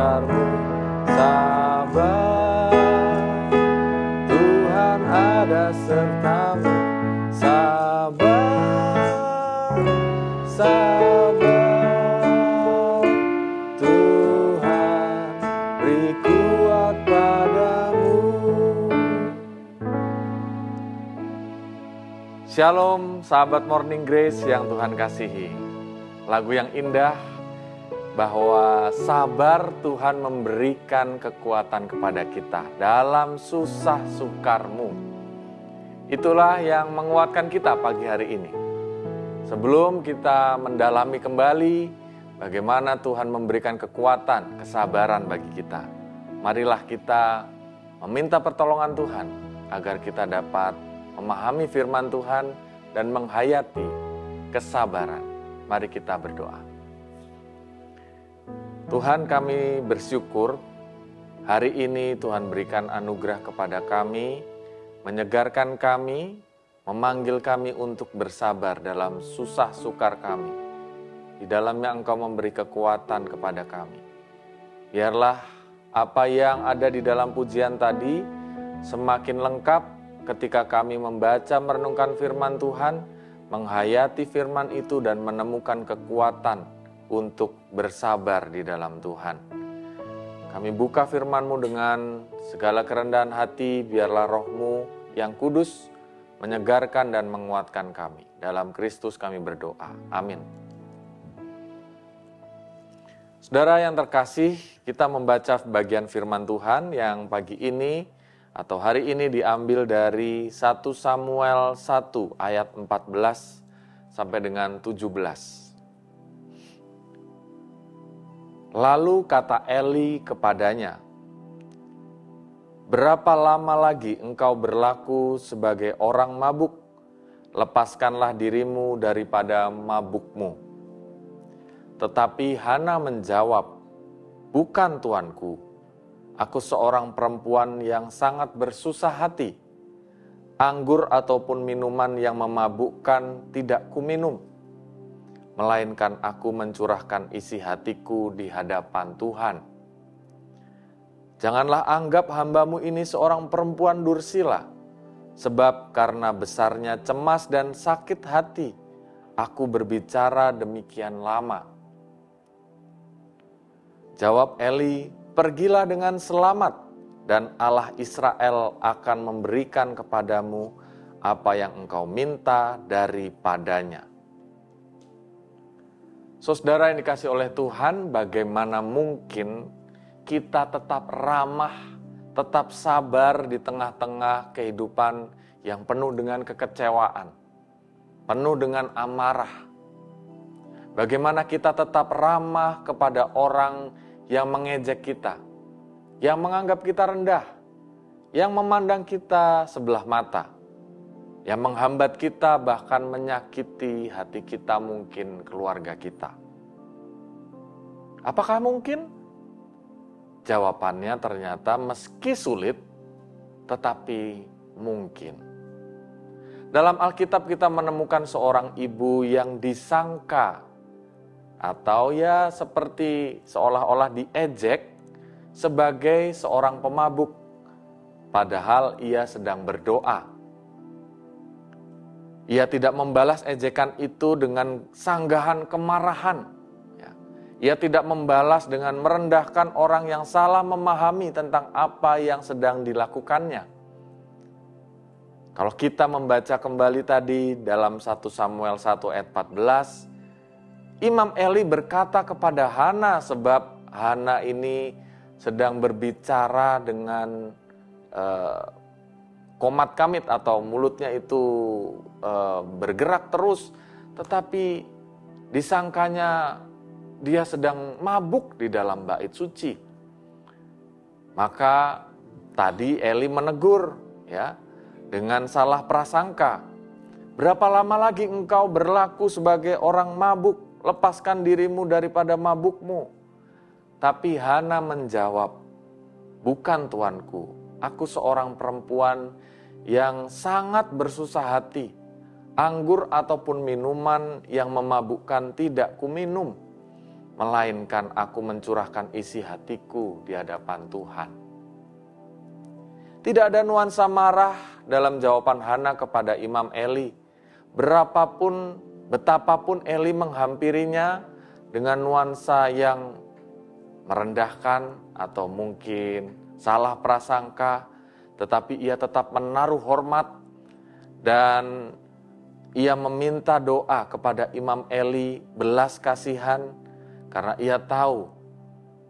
sukar-sukarmu, sabar, Tuhan ada sertamu, sabar, sabar, Tuhan beri kuat padamu. Shalom sahabat Morning Grace yang Tuhan kasihi. Lagu yang indah bahwa sabar Tuhan memberikan kekuatan kepada kita dalam susah sukarmu. Itulah yang menguatkan kita pagi hari ini. Sebelum kita mendalami kembali bagaimana Tuhan memberikan kekuatan, kesabaran bagi kita, marilah kita meminta pertolongan Tuhan agar kita dapat memahami firman Tuhan dan menghayati kesabaran. Mari kita berdoa. Tuhan, kami bersyukur hari ini Tuhan berikan anugerah kepada kami, menyegarkan kami, memanggil kami untuk bersabar dalam susah sukar kami. Di dalamnya Engkau memberi kekuatan kepada kami. Biarlah apa yang ada di dalam pujian tadi semakin lengkap ketika kami membaca merenungkan firman Tuhan, menghayati firman itu dan menemukan kekuatan untuk bersabar di dalam Tuhan. Kami buka firman-Mu dengan segala kerendahan hati, biarlah Roh-Mu yang kudus menyegarkan dan menguatkan kami. Dalam Kristus kami berdoa. Amin. Saudara yang terkasih, kita membaca bagian firman Tuhan yang pagi ini atau hari ini diambil dari 1 Samuel 1 ayat 14 sampai dengan 17. Lalu kata Eli kepadanya, "Berapa lama lagi engkau berlaku sebagai orang mabuk? Lepaskanlah dirimu daripada mabukmu." Tetapi Hana menjawab, "Bukan tuanku. Aku seorang perempuan yang sangat bersusah hati. Anggur ataupun minuman yang memabukkan tidak kuminum, melainkan aku mencurahkan isi hatiku di hadapan Tuhan. Janganlah anggap hamba-Mu ini seorang perempuan dursila, sebab karena besarnya cemas dan sakit hati, aku berbicara demikian lama." Jawab Eli, "Pergilah dengan selamat, dan Allah Israel akan memberikan kepadamu apa yang engkau minta daripadanya." Saudara yang dikasih oleh Tuhan, bagaimana mungkin kita tetap ramah, tetap sabar di tengah-tengah kehidupan yang penuh dengan kekecewaan, penuh dengan amarah. Bagaimana kita tetap ramah kepada orang yang mengejek kita, yang menganggap kita rendah, yang memandang kita sebelah mata, yang menghambat kita bahkan menyakiti hati kita, mungkin keluarga kita. Apakah mungkin? Jawabannya ternyata meski sulit, tetapi mungkin. Dalam Alkitab kita menemukan seorang ibu yang disangka atau ya seperti seolah-olah diejek sebagai seorang pemabuk, padahal ia sedang berdoa. Ia tidak membalas ejekan itu dengan sanggahan kemarahan. Ia tidak membalas dengan merendahkan orang yang salah memahami tentang apa yang sedang dilakukannya. Kalau kita membaca kembali tadi dalam 1 Samuel 1 ayat 14, Imam Eli berkata kepada Hana, sebab Hana ini sedang berbicara dengan komat kamit atau mulutnya itu bergerak terus, tetapi disangkanya dia sedang mabuk di dalam bait suci. Maka tadi Eli menegur ya dengan salah prasangka. "Berapa lama lagi engkau berlaku sebagai orang mabuk? Lepaskan dirimu daripada mabukmu." Tapi Hana menjawab, "Bukan tuanku, aku seorang perempuan yang sangat bersusah hati. Anggur ataupun minuman yang memabukkan tidak kuminum, melainkan aku mencurahkan isi hatiku di hadapan Tuhan. Tidak ada nuansa marah dalam jawaban Hana kepada Imam Eli. Betapapun Eli menghampirinya dengan nuansa yang merendahkan atau mungkin salah prasangka, tetapi ia tetap menaruh hormat dan ia meminta doa kepada Imam Eli belas kasihan karena ia tahu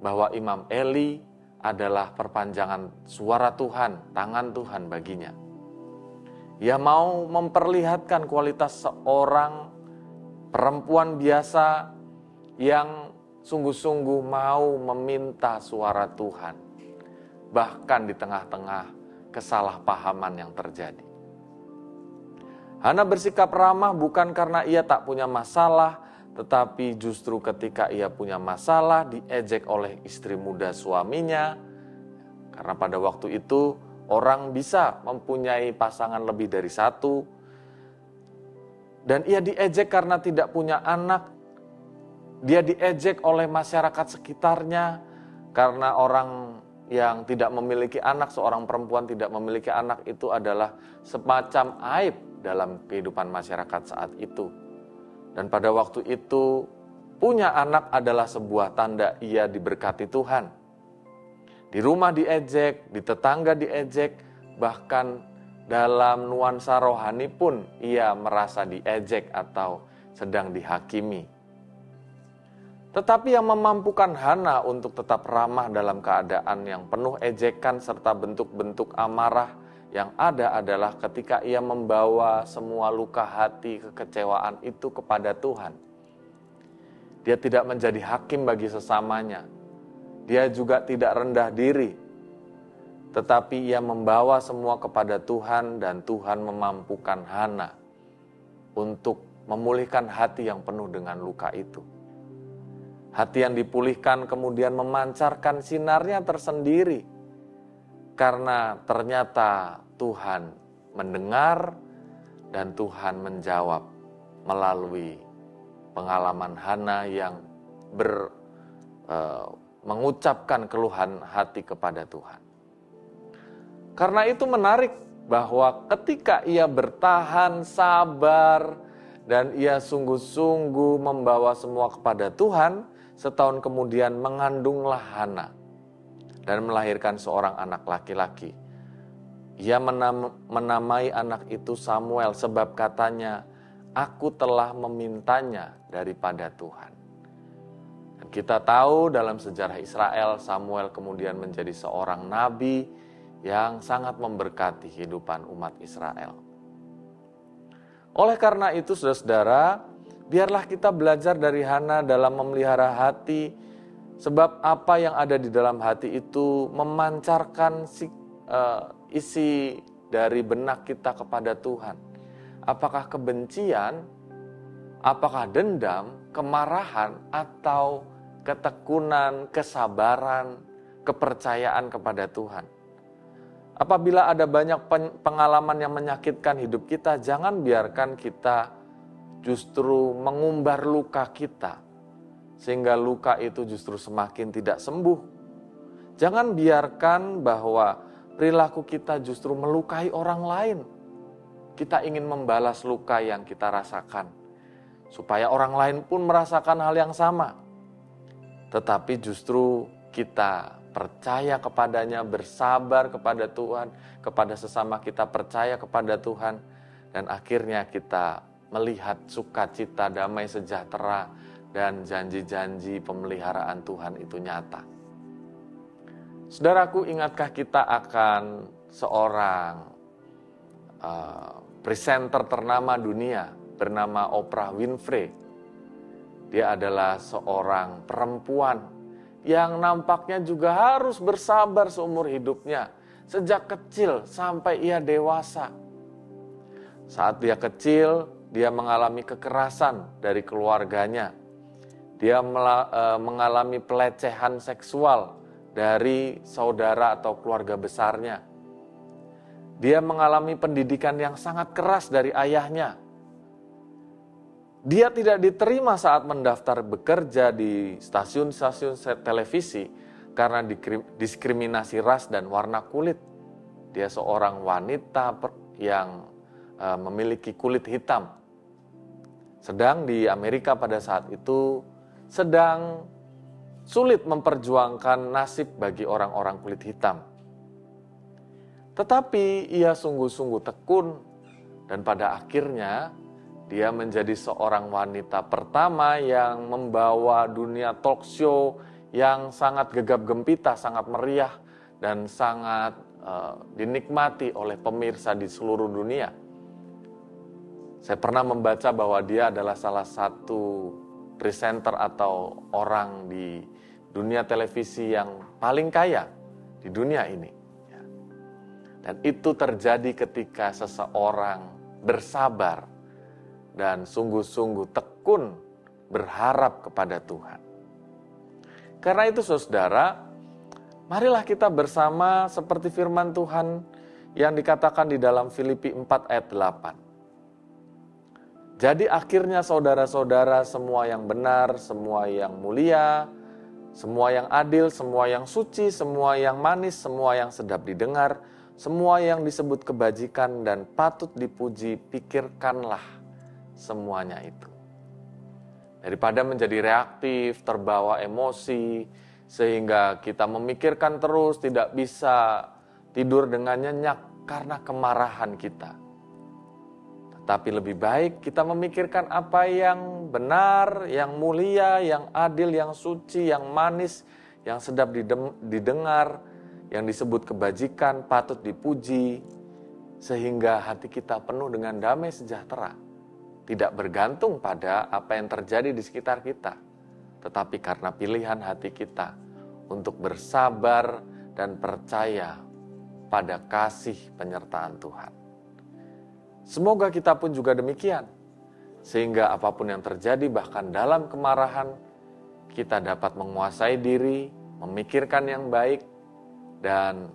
bahwa Imam Eli adalah perpanjangan suara Tuhan, tangan Tuhan baginya. Ia mau memperlihatkan kualitas seorang perempuan biasa yang sungguh-sungguh mau meminta suara Tuhan, bahkan di tengah-tengah kesalahpahaman yang terjadi. Hana bersikap ramah bukan karena ia tak punya masalah, tetapi justru ketika ia punya masalah diejek oleh istri muda suaminya. Karena pada waktu itu orang bisa mempunyai pasangan lebih dari satu. Dan ia diejek karena tidak punya anak. Dia diejek oleh masyarakat sekitarnya karena orang yang tidak memiliki anak, seorang perempuan tidak memiliki anak itu adalah semacam aib dalam kehidupan masyarakat saat itu. Dan pada waktu itu, punya anak adalah sebuah tanda ia diberkati Tuhan. Di rumah diejek, di tetangga diejek, bahkan dalam nuansa rohani pun ia merasa diejek atau sedang dihakimi. Tetapi yang memampukan Hana untuk tetap ramah dalam keadaan yang penuh ejekan serta bentuk-bentuk amarah yang ada adalah ketika ia membawa semua luka hati, kekecewaan itu kepada Tuhan. Dia tidak menjadi hakim bagi sesamanya. Dia juga tidak rendah diri. Tetapi ia membawa semua kepada Tuhan dan Tuhan memampukan Hana untuk memulihkan hati yang penuh dengan luka itu. Hati yang dipulihkan kemudian memancarkan sinarnya tersendiri. Karena ternyata Tuhan mendengar dan Tuhan menjawab melalui pengalaman Hana yang mengucapkan keluhan hati kepada Tuhan. Karena itu menarik bahwa ketika ia bertahan, sabar, dan ia sungguh-sungguh membawa semua kepada Tuhan, setahun kemudian mengandunglah Hana dan melahirkan seorang anak laki-laki. Ia menamai anak itu Samuel sebab katanya, aku telah memintanya daripada Tuhan. Dan kita tahu dalam sejarah Israel, Samuel kemudian menjadi seorang nabi yang sangat memberkati kehidupan umat Israel. Oleh karena itu, saudara-saudara, biarlah kita belajar dari Hana dalam memelihara hati, sebab apa yang ada di dalam hati itu memancarkan isi dari benak kita kepada Tuhan. Apakah kebencian, apakah dendam, kemarahan, atau ketekunan, kesabaran, kepercayaan kepada Tuhan. Apabila ada banyak pengalaman yang menyakitkan hidup kita, jangan biarkan kita justru mengumbar luka kita, sehingga luka itu justru semakin tidak sembuh. Jangan biarkan bahwa perilaku kita justru melukai orang lain. Kita ingin membalas luka yang kita rasakan, supaya orang lain pun merasakan hal yang sama. Tetapi justru kita percaya kepadanya, bersabar kepada Tuhan, kepada sesama kita percaya kepada Tuhan, dan akhirnya kita melihat sukacita, damai sejahtera, dan janji-janji pemeliharaan Tuhan itu nyata. Saudaraku, ingatkah kita akan seorang presenter ternama dunia bernama Oprah Winfrey? Dia adalah seorang perempuan yang nampaknya juga harus bersabar seumur hidupnya, sejak kecil sampai ia dewasa. Saat dia kecil, dia mengalami kekerasan dari keluarganya. Dia mengalami pelecehan seksual dari saudara atau keluarga besarnya. Dia mengalami pendidikan yang sangat keras dari ayahnya. Dia tidak diterima saat mendaftar bekerja di stasiun-stasiun televisi karena diskriminasi ras dan warna kulit. Dia seorang wanita yang memiliki kulit hitam. Sedang di Amerika pada saat itu sedang sulit memperjuangkan nasib bagi orang-orang kulit hitam. Tetapi ia sungguh-sungguh tekun dan pada akhirnya dia menjadi seorang wanita pertama yang membawa dunia talk show yang sangat gegap gempita, sangat meriah, dan sangat dinikmati oleh pemirsa di seluruh dunia. Saya pernah membaca bahwa dia adalah salah satu presenter atau orang di dunia televisi yang paling kaya di dunia ini. Dan itu terjadi ketika seseorang bersabar dan sungguh-sungguh tekun berharap kepada Tuhan. Karena itu saudara, marilah kita bersama seperti firman Tuhan yang dikatakan di dalam Filipi 4 ayat 8. Jadi akhirnya saudara-saudara, semua yang benar, semua yang mulia, semua yang adil, semua yang suci, semua yang manis, semua yang sedap didengar, semua yang disebut kebajikan dan patut dipuji, pikirkanlah semuanya itu. Daripada menjadi reaktif, terbawa emosi, sehingga kita memikirkan terus, tidak bisa tidur dengan nyenyak karena kemarahan kita. Tetapi lebih baik kita memikirkan apa yang benar, yang mulia, yang adil, yang suci, yang manis, yang sedap didengar, yang disebut kebajikan, patut dipuji, sehingga hati kita penuh dengan damai sejahtera. Tidak bergantung pada apa yang terjadi di sekitar kita, tetapi karena pilihan hati kita untuk bersabar dan percaya pada kasih penyertaan Tuhan. Semoga kita pun juga demikian, sehingga apapun yang terjadi bahkan dalam kemarahan, kita dapat menguasai diri, memikirkan yang baik, dan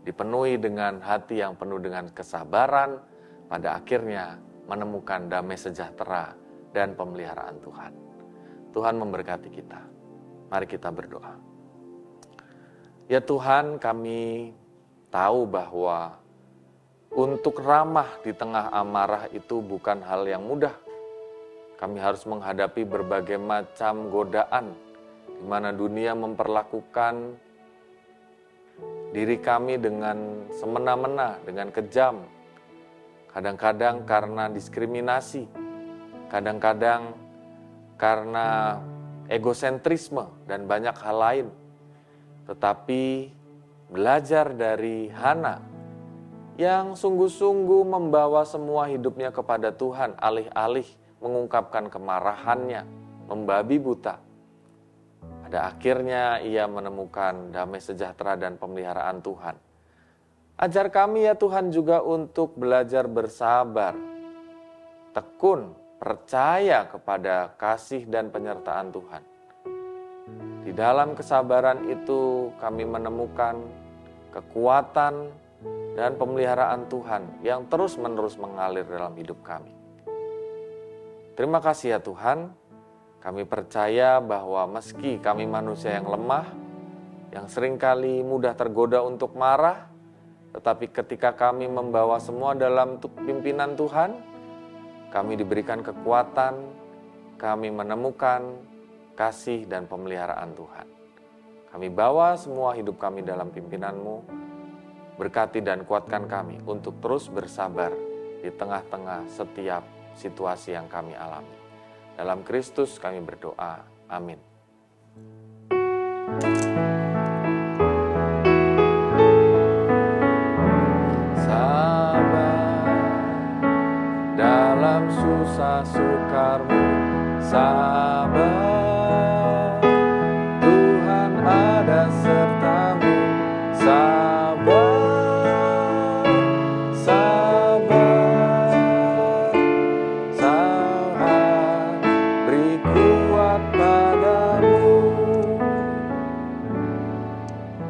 dipenuhi dengan hati yang penuh dengan kesabaran, pada akhirnya menemukan damai sejahtera dan pemeliharaan Tuhan. Tuhan memberkati kita. Mari kita berdoa. Ya Tuhan, kami tahu bahwa untuk ramah di tengah amarah itu bukan hal yang mudah. Kami harus menghadapi berbagai macam godaan, di mana dunia memperlakukan diri kami dengan semena-mena, dengan kejam. Kadang-kadang karena diskriminasi, kadang-kadang karena egosentrisme dan banyak hal lain. Tetapi belajar dari Hana yang sungguh-sungguh membawa semua hidupnya kepada Tuhan, alih-alih mengungkapkan kemarahannya, membabi buta. Pada akhirnya ia menemukan damai sejahtera dan pemeliharaan Tuhan. Ajar kami ya Tuhan juga untuk belajar bersabar, tekun, percaya kepada kasih dan penyertaan Tuhan. Di dalam kesabaran itu kami menemukan kekuatan dan pemeliharaan Tuhan yang terus-menerus mengalir dalam hidup kami. Terima kasih ya Tuhan. Kami percaya bahwa meski kami manusia yang lemah, yang seringkali mudah tergoda untuk marah, tetapi ketika kami membawa semua dalam pimpinan Tuhan, kami diberikan kekuatan, kami menemukan kasih dan pemeliharaan Tuhan. Kami bawa semua hidup kami dalam pimpinan-Mu, berkati dan kuatkan kami untuk terus bersabar di tengah-tengah setiap situasi yang kami alami. Dalam Kristus kami berdoa. Amin. Sabar dalam susah sukarmu, sabar, Tuhan ada sertamu, sabar.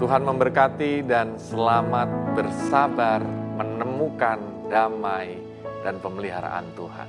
Tuhan memberkati dan selamat bersabar menemukan damai dan pemeliharaan Tuhan.